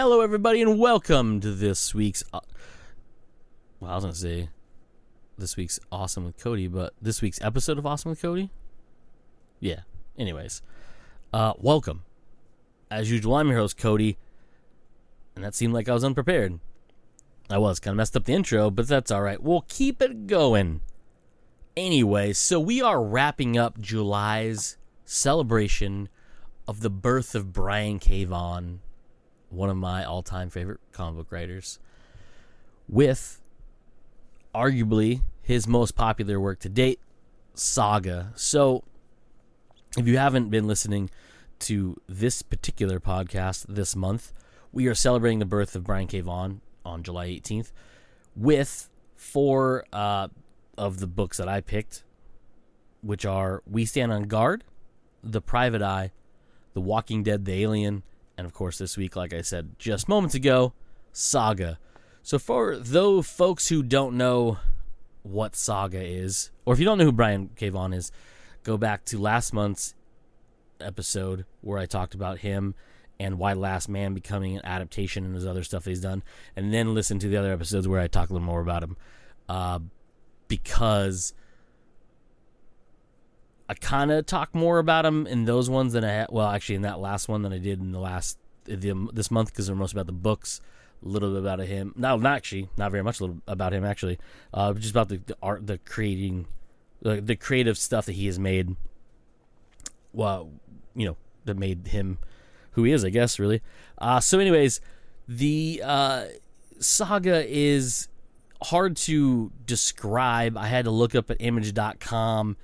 Hello, everybody, and welcome to this week's... I was going to say this week's Awesome with Cody, but this week's episode of Awesome with Cody? Yeah. Anyways, welcome. As usual, I'm your host, Cody, and that seemed like I was unprepared. I was. Kind of messed up the intro, but that's all right. We'll keep it going. Anyway, so we are wrapping up July's celebration of the birth of Brian K. Vaughan, one of my all-time favorite comic book writers, with arguably his most popular work to date, Saga. So, if you haven't been listening to this particular podcast this month, we are celebrating the birth of Brian K. Vaughan on July 18th with four of the books that I picked, which are We Stand on Guard, The Private Eye, The Walking Dead, The Alien, and of course this week, like I said just moments ago, Saga. So for those folks who don't know what Saga is, or if you don't know who Brian K. Vaughan is, go back to last month's episode where I talked about him and why Last Man becoming an adaptation and his other stuff he's done, and then listen to the other episodes where I talk a little more about him, because I kind of talk more about him in those ones than actually in that last one than I did in this month, because they're most about the books, a little bit about him. No, not very much about him actually. Just about the art, the creating, the creative stuff that he has made. Well, that made him who he is, I guess, really. So anyways, the Saga is hard to describe. I had to look up at image.com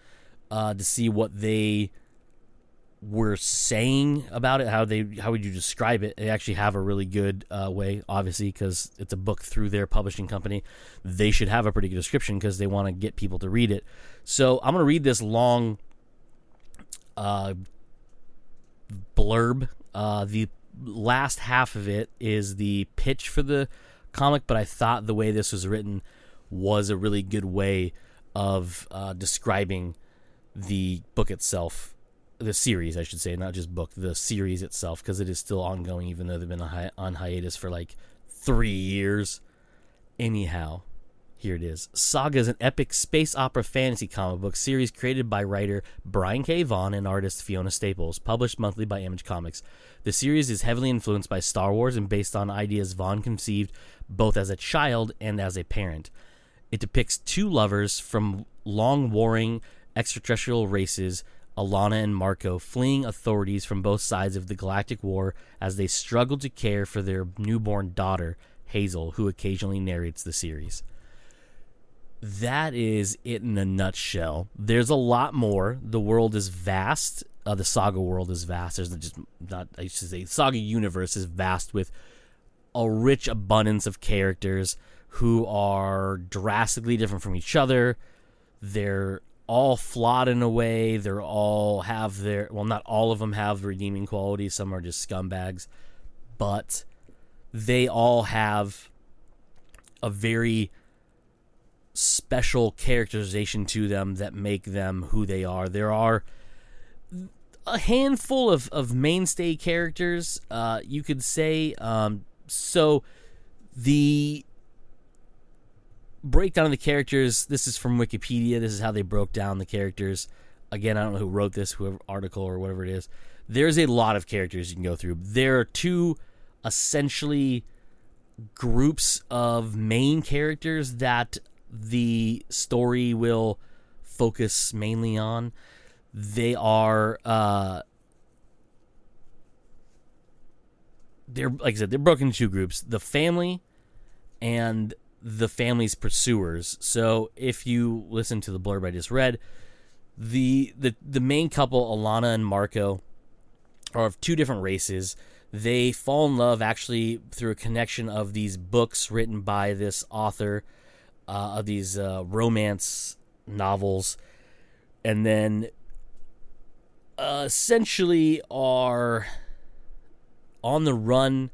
to see what they were saying about it, how would you describe it. They actually have a really good way, obviously, because it's a book through their publishing company. They should have a pretty good description because they want to get people to read it. So I'm going to read this long blurb. The last half of it is the pitch for the comic, but I thought the way this was written was a really good way of describing the book itself, the series, I should say, not just book, the series itself, because it is still ongoing, even though they've been on hiatus for like 3 years. Anyhow, here it is. Saga is an epic space opera fantasy comic book series created by writer Brian K. Vaughan and artist Fiona Staples, published monthly by Image Comics. The series is heavily influenced by Star Wars and based on ideas Vaughan conceived both as a child and as a parent. It depicts two lovers from long-warring extraterrestrial races, Alana and Marco, fleeing authorities from both sides of the galactic war as they struggle to care for their newborn daughter, Hazel, who occasionally narrates the series. That is it in a nutshell. There's a lot more. The world is vast. The Saga world is vast. The Saga universe is vast with a rich abundance of characters who are drastically different from each other. They're all flawed in a way. They're all have their... Well, not all of them have redeeming qualities. Some are just scumbags. But they all have a very special characterization to them that make them who they are. There are a handful of mainstay characters, you could say. So the breakdown of the characters, this is from Wikipedia. This is how they broke down the characters. Again, I don't know who wrote this, whoever article or whatever it is. There's a lot of characters you can go through. There are two essentially groups of main characters that the story will focus mainly on. They are they're, like I said, they're broken into two groups: the family and the family's pursuers. So if you listen to the blurb I just read, the main couple, Alana and Marco, are of two different races. They fall in love actually through a connection of these books written by this author of these romance novels, and then essentially are on the run.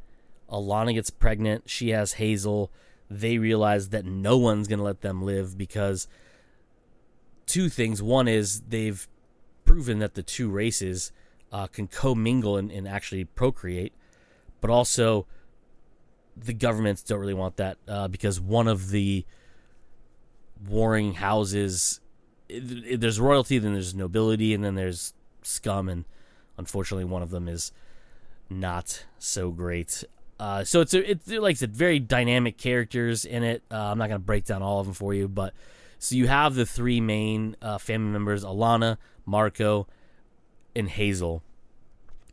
Alana gets pregnant. She has Hazel. They realize that no one's going to let them live because two things. One is they've proven that the two races can commingle and actually procreate. But also, the governments don't really want that because one of the warring houses, there's royalty, then there's nobility, and then there's scum, and unfortunately one of them is not so great. So it's like I said, very dynamic characters in it. I'm not going to break down all of them for you, but so you have the three main family members, Alana, Marco, and Hazel.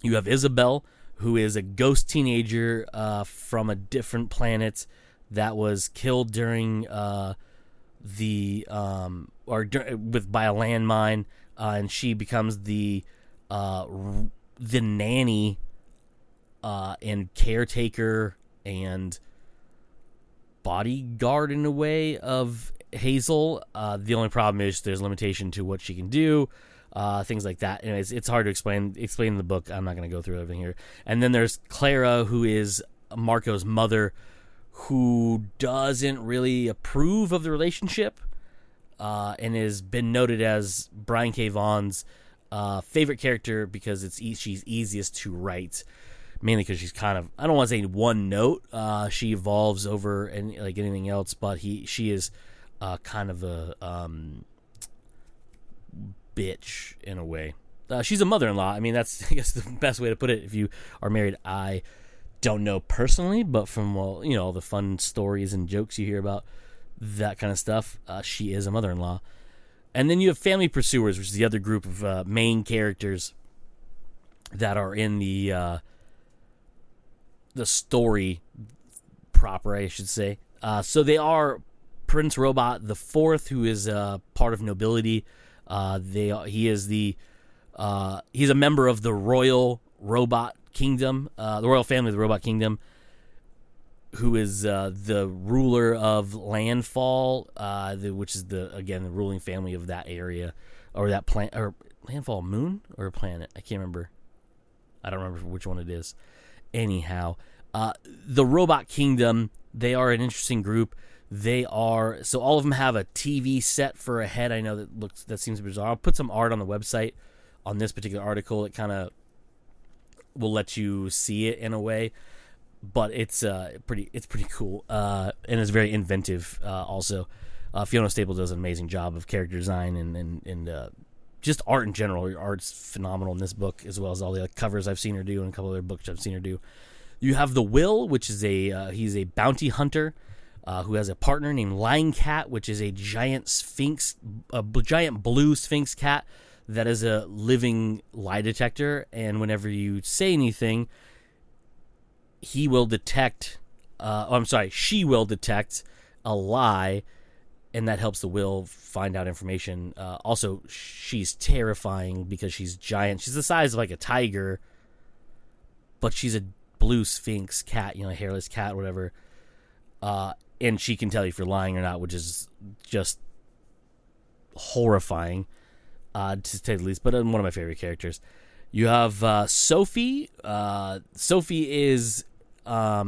You have Isabel, who is a ghost teenager from a different planet that was killed during by a landmine, and she becomes the nanny and caretaker and bodyguard in a way of Hazel. The only problem is there's limitation to what she can do. Things like that. Anyways, it's hard to explain in the book. I'm not going to go through everything here. And then there's Clara, who is Marco's mother, who doesn't really approve of the relationship, and has been noted as Brian K. Vaughan's favorite character because she's easiest to write, mainly because she's kind of, I don't want to say one note. She evolves over and like anything else, but she is kind of a bitch in a way. She's a mother-in-law. I mean, that's, I guess, the best way to put it. If you are married, I don't know personally, but from all the fun stories and jokes you hear about that kind of stuff, she is a mother-in-law. And then you have Family Pursuers, which is the other group of main characters that are in the story proper, I should say. So they are Prince Robot the Fourth, who is part of nobility. He's a member of the Royal Robot Kingdom, the Royal Family of the Robot Kingdom, who is the ruler of Landfall, which is the ruling family of that area, or that planet, or Landfall Moon or planet. I can't remember. I don't remember which one it is. Anyhow, the Robot Kingdom, they are an interesting group. So all of them have a TV set for a head. I know that seems bizarre. I'll put some art on the website on this particular article. It kind of will let you see it in a way, but it's pretty cool, and it's very inventive. Also, Fiona Staples does an amazing job of character design and just art in general. Her art's phenomenal in this book, as well as all the covers I've seen her do and a couple other books I've seen her do. You have the Will, which is he's a bounty hunter. Who has a partner named Lying Cat, which is a giant blue sphinx cat that is a living lie detector. And whenever you say anything, she will detect a lie, and that helps the Will find out information. Also, she's terrifying because she's giant. She's the size of like a tiger, but she's a blue sphinx cat, a hairless cat, whatever. And she can tell you if you're lying or not, which is just horrifying, to say the least. But one of my favorite characters. You have Sophie. Sophie is a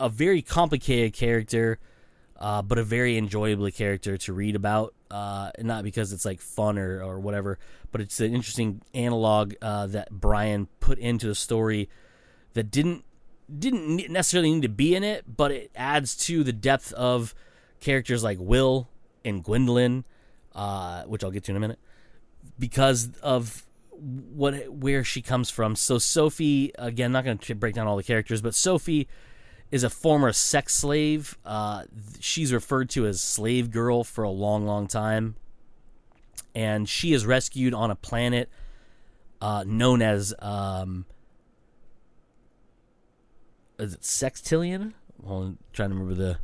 very complicated character, but a very enjoyable character to read about. Not because it's like fun or whatever, but it's an interesting analog that Brian put into the story that didn't necessarily need to be in it, but it adds to the depth of characters like Will and Gwendolyn, which I'll get to in a minute, because of where she comes from. So Sophie, again, not going to break down all the characters, but Sophie is a former sex slave. She's referred to as Slave Girl for a long, long time, and she is rescued on a planet known as is it Sextillion? I'm trying to remember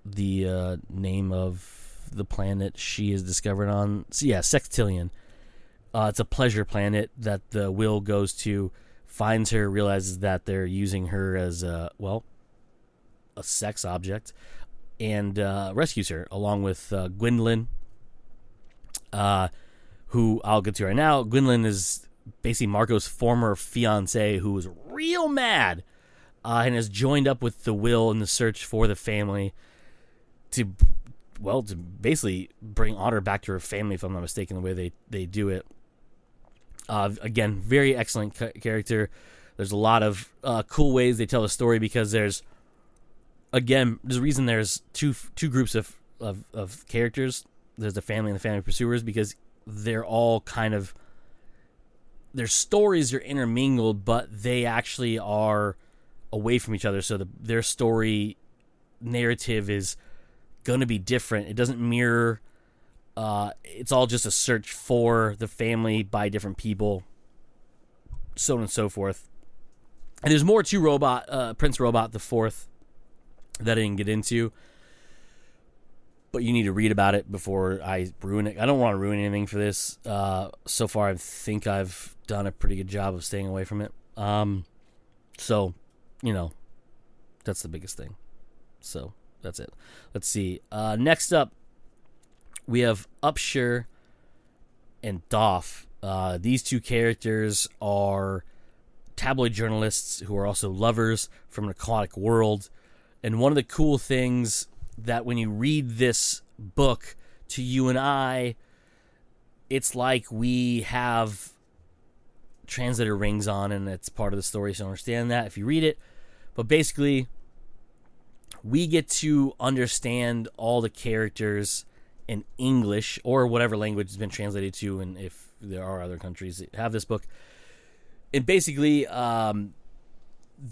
the name of the planet she is discovered on. So yeah, Sextillion. It's a pleasure planet that the Will goes to, finds her, realizes that they're using her as a sex object, and rescues her along with Gwendolyn, who I'll get to right now. Gwendolyn is basically Marco's former fiance, who was real mad. And has joined up with the Will in the search for the family to basically bring honor back to her family, if I'm not mistaken, the way they do it. Again, very excellent character. There's a lot of cool ways they tell the story, because there's a reason there's two groups of characters. There's the family and the family pursuers, because they're all kind of, their stories are intermingled, but they actually are away from each other. So their story narrative is going to be different. It doesn't mirror. It's all just a search for the family by different people, so on and so forth. And there's more to Prince Robot the Fourth that I didn't get into, but you need to read about it before I ruin it. I don't want to ruin anything for this. So far, I think I've done a pretty good job of staying away from it. So, that's the biggest thing. So, that's it. Let's see. Next up, we have Upshur and Doff. These two characters are tabloid journalists who are also lovers from an aquatic world. And one of the cool things that when you read this book, to you and I, it's like we have translator rings on, and it's part of the story, so understand that if you read it. But basically, we get to understand all the characters in English, or whatever language has been translated to, and if there are other countries that have this book. And basically, the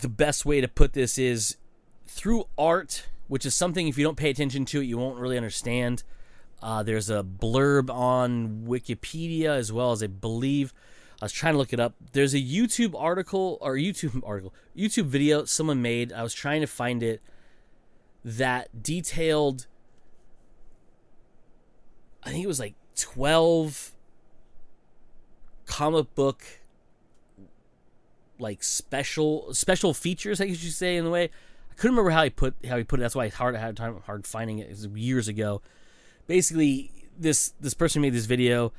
best way to put this is through art, which is something, if you don't pay attention to it, you won't really understand. There's a blurb on Wikipedia, as well as, I believe, I was trying to look it up. There's a YouTube video someone made. I was trying to find it, that detailed, I think it was like 12 comic book, like special features, I guess you say, in the way. I couldn't remember how he put it. That's why I had hard finding it. It was years ago. Basically, this person who made this video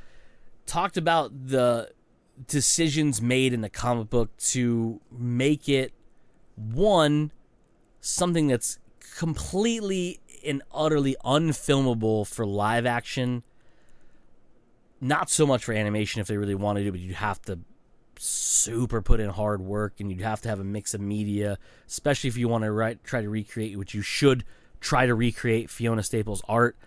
talked about the decisions made in the comic book to make it, one, something that's completely and utterly unfilmable for live action. Not so much for animation if they really wanted to, but you'd have to super put in hard work, and you'd have to have a mix of media, especially if you want to try to recreate, which you should try to recreate, Fiona Staples' art,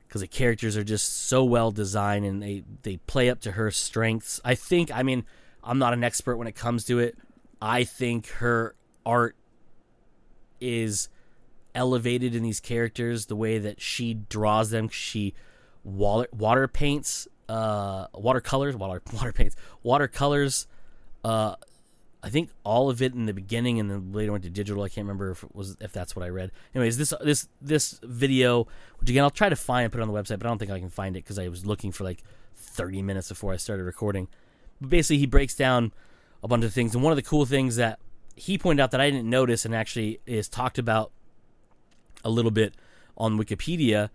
because the characters are just so well designed, and they play up to her strengths. I'm not an expert when it comes to it. I think her art is elevated in these characters, the way that she draws them. She watercolors. I think all of it in the beginning, and then later went to digital. I can't remember if that's what I read. Anyways, this video, which again I'll try to find and put it on the website, but I don't think I can find it because I was looking for like 30 minutes before I started recording. But basically, he breaks down a bunch of things, and one of the cool things that he pointed out that I didn't notice, and actually is talked about a little bit on Wikipedia.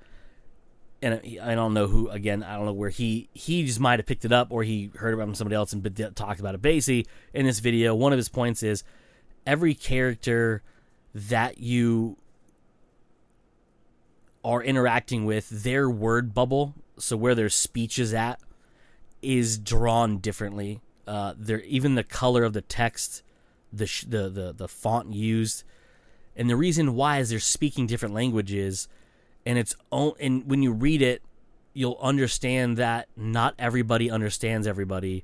And I don't know who, again, I don't know where he just might have picked it up, or he heard about it from somebody else and talked about it. Basically, in this video, one of his points is every character that you are interacting with, their word bubble, so where their speech is at, is drawn differently. Even the color of the text, the font used, and the reason why is they're speaking different languages. And and when you read it, you'll understand that not everybody understands everybody,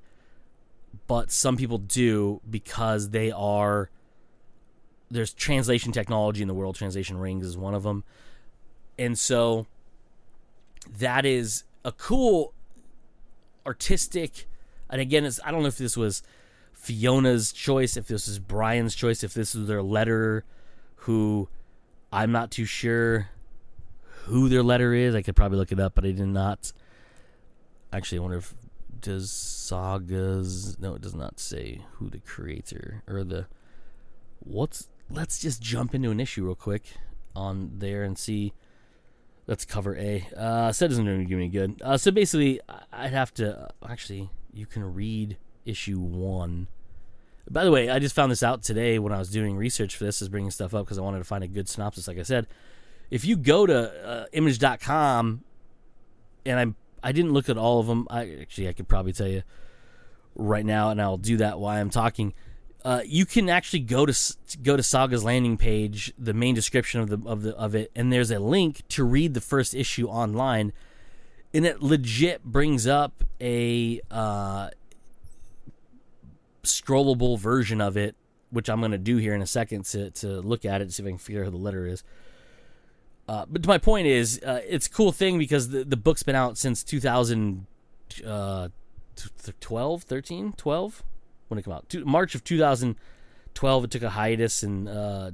but some people do, because there's translation technology in the world. Translation rings is one of them. And so that is a cool artistic, and again, I don't know if this was Fiona's choice, if this is Brian's choice, if this is their letterer, who I'm not too sure who their letter is. I could probably look it up, but I did not. Actually, I wonder if no, it does not say who the creator or let's just jump into an issue real quick on there and see. Let's cover A. So it doesn't really do me good. So basically, I'd have to, actually, you can read issue 1. By the way, I just found this out today when I was doing research for this, is bringing stuff up because I wanted to find a good synopsis, like I said. If you go to image.com, and I didn't look at all of them. I could probably tell you right now, and I'll do that while I'm talking. you can actually go to Saga's landing page, the main description of it, and there's a link to read the first issue online, and it legit brings up a scrollable version of it, which I'm going to do here in a second to look at it, see if I can figure out who the letter is. But my point is, it's a cool thing because the book's been out since 2012, 13, 12? When it came out? March of 2012. It took a hiatus in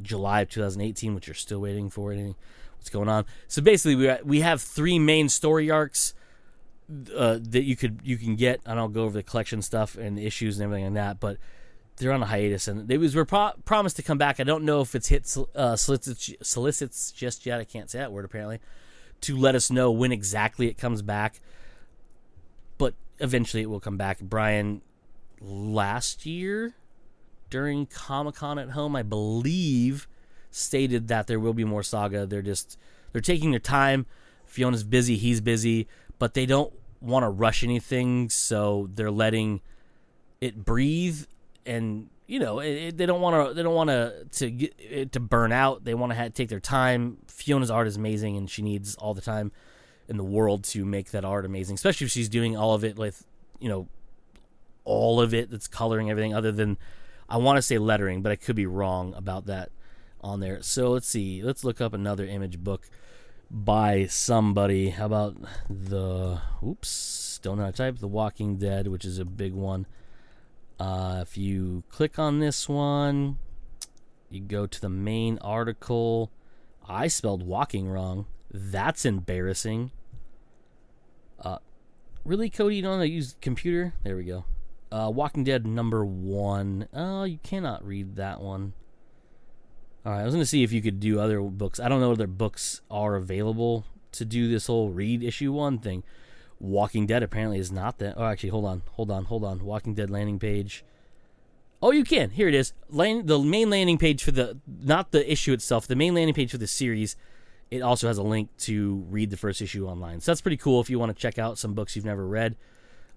July of 2018, which you're still waiting for. What's going on? So basically, we have 3 main story arcs that you can get. I don't go over the collection stuff and the issues and everything like that, but they're on a hiatus, and they were promised to come back. I don't know if it's hit solicits just yet. I can't say that word apparently, to let us know when exactly it comes back. But eventually, it will come back. Brian, last year during Comic-Con at home, I believe, stated that there will be more Saga. They're taking their time. Fiona's busy, he's busy, but they don't want to rush anything, so they're letting it breathe. And they don't want to get it to burn out. They want to take their time. Fiona's art is amazing, and she needs all the time in the world to make that art amazing, especially if she's doing all of it with all of it that's coloring everything, other than, I want to say lettering, but I could be wrong about that on there. So let's see. Let's look up another Image book by somebody. How about don't know how to type, The Walking Dead, which is a big one. If you click on this one, you go to the main article. I spelled walking wrong. That's embarrassing. Really, Cody? You don't know how to use computer? There we go. Walking Dead #1. Oh, you cannot read that one. All right, I was going to see if you could do other books. I don't know whether books are available to do this whole read issue 1 thing. Walking Dead apparently is not that. Oh, actually, hold on. Walking Dead landing page. Oh, you can. Here it is. The main landing page for not the issue itself, the main landing page for the series. It also has a link to read the first issue online. So that's pretty cool if you want to check out some books you've never read.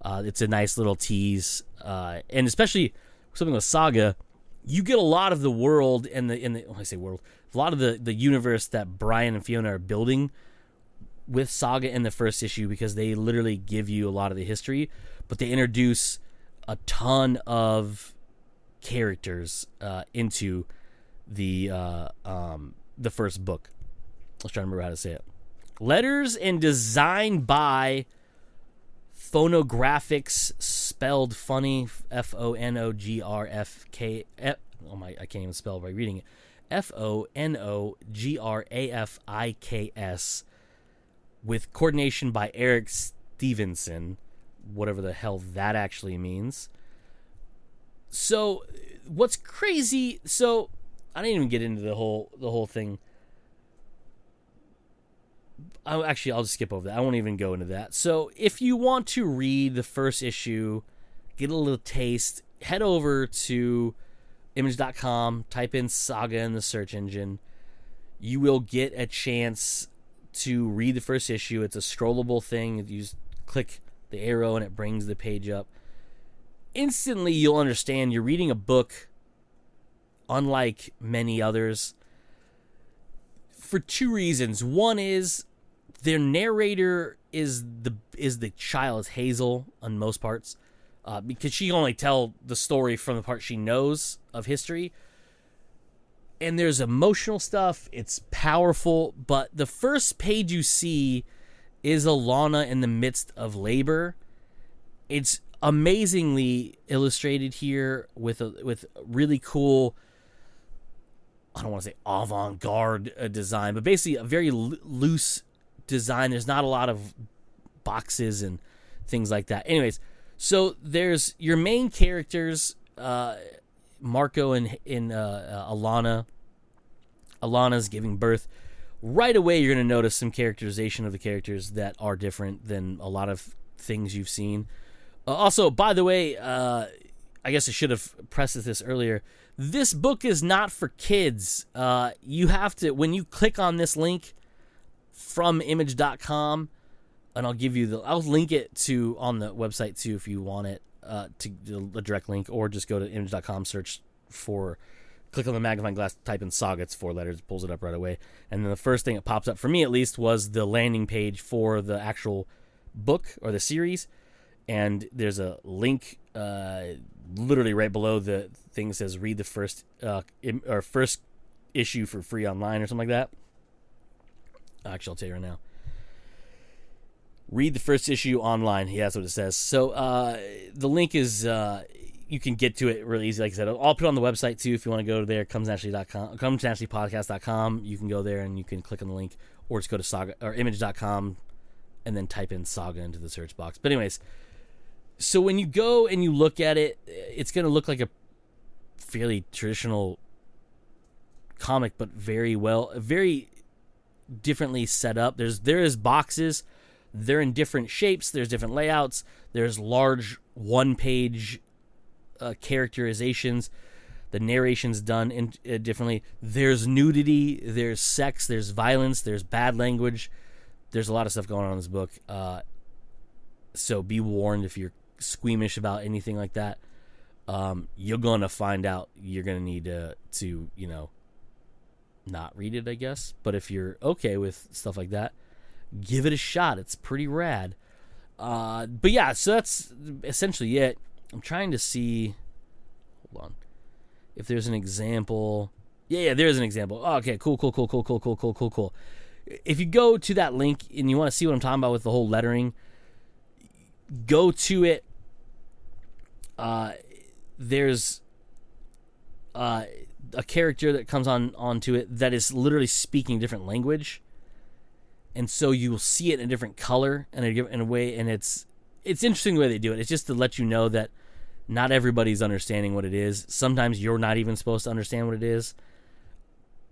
It's a nice little tease. And especially something with Saga, you get a lot of the world a lot of the universe that Brian and Fiona are building with Saga in the first issue, because they literally give you a lot of the history, but they introduce a ton of characters into the first book. Let's try to remember how to say it. Letters and design by Phonographics, spelled funny, Phonografk. Oh my, I can't even spell by reading it. Phonographiks, with coordination by Eric Stevenson, whatever the hell that actually means. So, what's crazy? So, I didn't even get into the whole thing. I'll just skip over that. I won't even go into that. So, if you want to read the first issue, get a little taste, head over to image.com, type in Saga in the search engine. You will get a chance to read the first issue. It's a scrollable thing. You just click the arrow and it brings the page up. Instantly, you'll understand you're reading a book unlike many others for 2 reasons. One is their narrator is the child, Hazel, on most parts, because she can only tell the story from the part she knows of history. And there's emotional stuff. It's powerful, but the first page you see is Alana in the midst of labor. It's amazingly illustrated here with really cool, I don't want to say avant-garde design, but basically a very loose design. There's not a lot of boxes and things like that. Anyways, so there's your main characters, Marco and Alana. Alana's giving birth. Right away, you're going to notice some characterization of the characters that are different than a lot of things you've seen. Also, by the way, I guess I should have pressed this earlier. This book is not for kids. You have to, when you click on this link from image.com, and I'll link it on the website too if you want it, to a direct link, or just go to image.com, search for, click on the magnifying glass, type in Saga, it's 4 letters, it pulls it up right away. And then the first thing that pops up, for me at least, was the landing page for the actual book or the series. And there's a link literally right below the thing that says read the first issue for free online or something like that. Actually, I'll tell you right now. Read the first issue online. Yeah, that's what it says. So the link is, you can get to it really easy. Like I said, I'll put it on the website too if you want to go there, comenaturallypodcast.com. You can go there and you can click on the link, or just go to Saga or image.com and then type in Saga into the search box. But anyways, so when you go and you look at it, it's going to look like a fairly traditional comic, but very differently set up. There is boxes. They're in different shapes. There's different layouts. There's large one-page characterizations. The narration's done differently. There's nudity. There's sex. There's violence. There's bad language. There's a lot of stuff going on in this book. So be warned if you're squeamish about anything like that. You're going to find out. You're going to need to not read it, I guess. But if you're okay with stuff like that, give it a shot. It's pretty rad. But yeah, so that's essentially it. I'm trying to see. Hold on. If there's an example. Yeah, there's an example. Oh, okay, cool. If you go to that link and you want to see what I'm talking about with the whole lettering, go to it. There's a character that comes onto it that is literally speaking different language. And so you will see it in a different color and in a way, and it's interesting the way they do it. It's just to let you know that not everybody's understanding what it is. Sometimes you're not even supposed to understand what it is,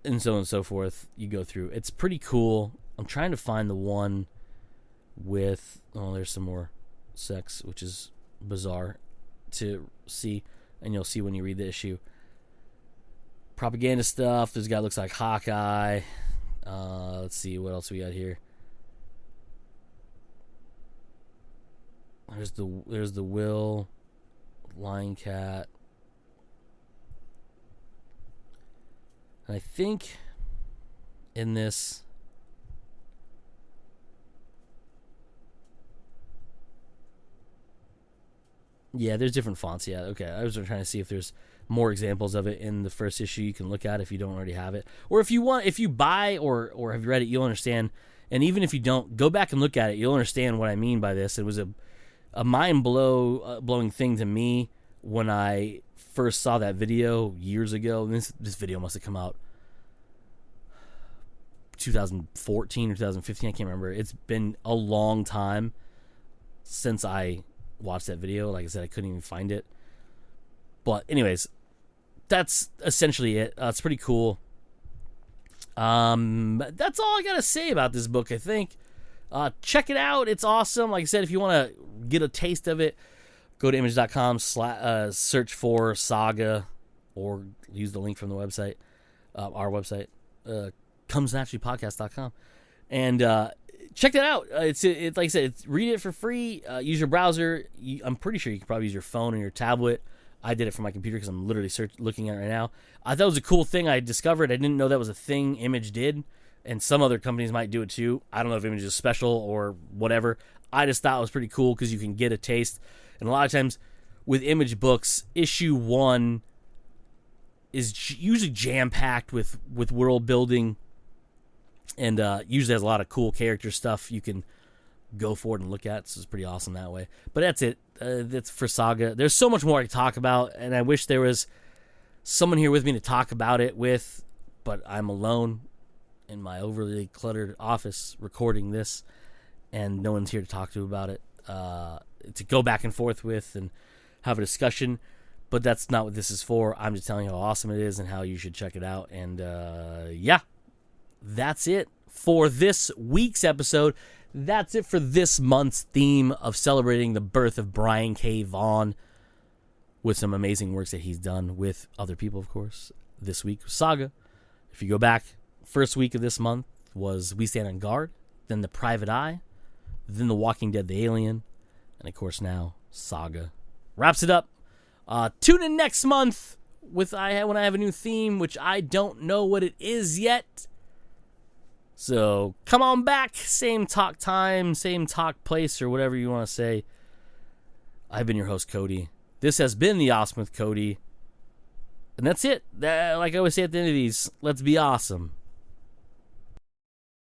and so on and so forth. You go through. It's pretty cool. I'm trying to find the one with, there's some more sex, which is bizarre to see, and you'll see when you read the issue. Propaganda stuff. This guy looks like Hawkeye. Let's see what else we got here. There's the Will, Lion Cat, and I think in this, yeah, there's different fonts. Yeah, okay. I was trying to see if there's more examples of it in the first issue you can look at if you don't already have it. Or if you buy or have read it, you'll understand. And even if you don't, go back and look at it. You'll understand what I mean by this. It was a mind-blowing thing to me when I first saw that video years ago. And this video must have come out 2014 or 2015. I can't remember. It's been a long time since I watched that video. Like I said, I couldn't even find it. But anyways, that's essentially it. It's pretty cool. That's all I gotta say about this book, I think. Check it out. It's awesome. Like I said, if you want to get a taste of it, go to image.com, search for Saga, or use the link from the website, our website, comenaturallypodcast.com, and check that out. It's like I said, read it for free. Use your browser. I'm pretty sure you can probably use your phone or your tablet. I did it from my computer because I'm literally looking at it right now. I thought it was a cool thing I discovered. I didn't know that was a thing Image did, and some other companies might do it too. I don't know if Image is special or whatever. I just thought it was pretty cool because you can get a taste. And a lot of times with Image books, issue 1 is usually jam-packed with world building, and usually has a lot of cool character stuff you can go forward and look at. So it's pretty awesome that way. But that's it. That's for Saga. There's so much more to talk about, and I wish there was someone here with me to talk about it with, but I'm alone in my overly cluttered office recording this, and no one's here to talk to about it, to go back and forth with and have a discussion. But that's not what this is for. I'm just telling you how awesome it is and how you should check it out. And yeah, that's it for this week's episode. That's it for this month's theme of celebrating the birth of Brian K. Vaughan, with some amazing works that he's done with other people, of course. This week, Saga. If you go back, first week of this month was We Stand on Guard, then The Private Eye, then The Walking Dead, The Alien, and of course now Saga wraps it up. Tune in next month when I have a new theme, which I don't know what it is yet. So come on back, same talk time, same talk place, or whatever you want to say. I've been your host, Cody. This has been the Awesome with Cody. And that's it. Like I always say at the end of these, let's be awesome.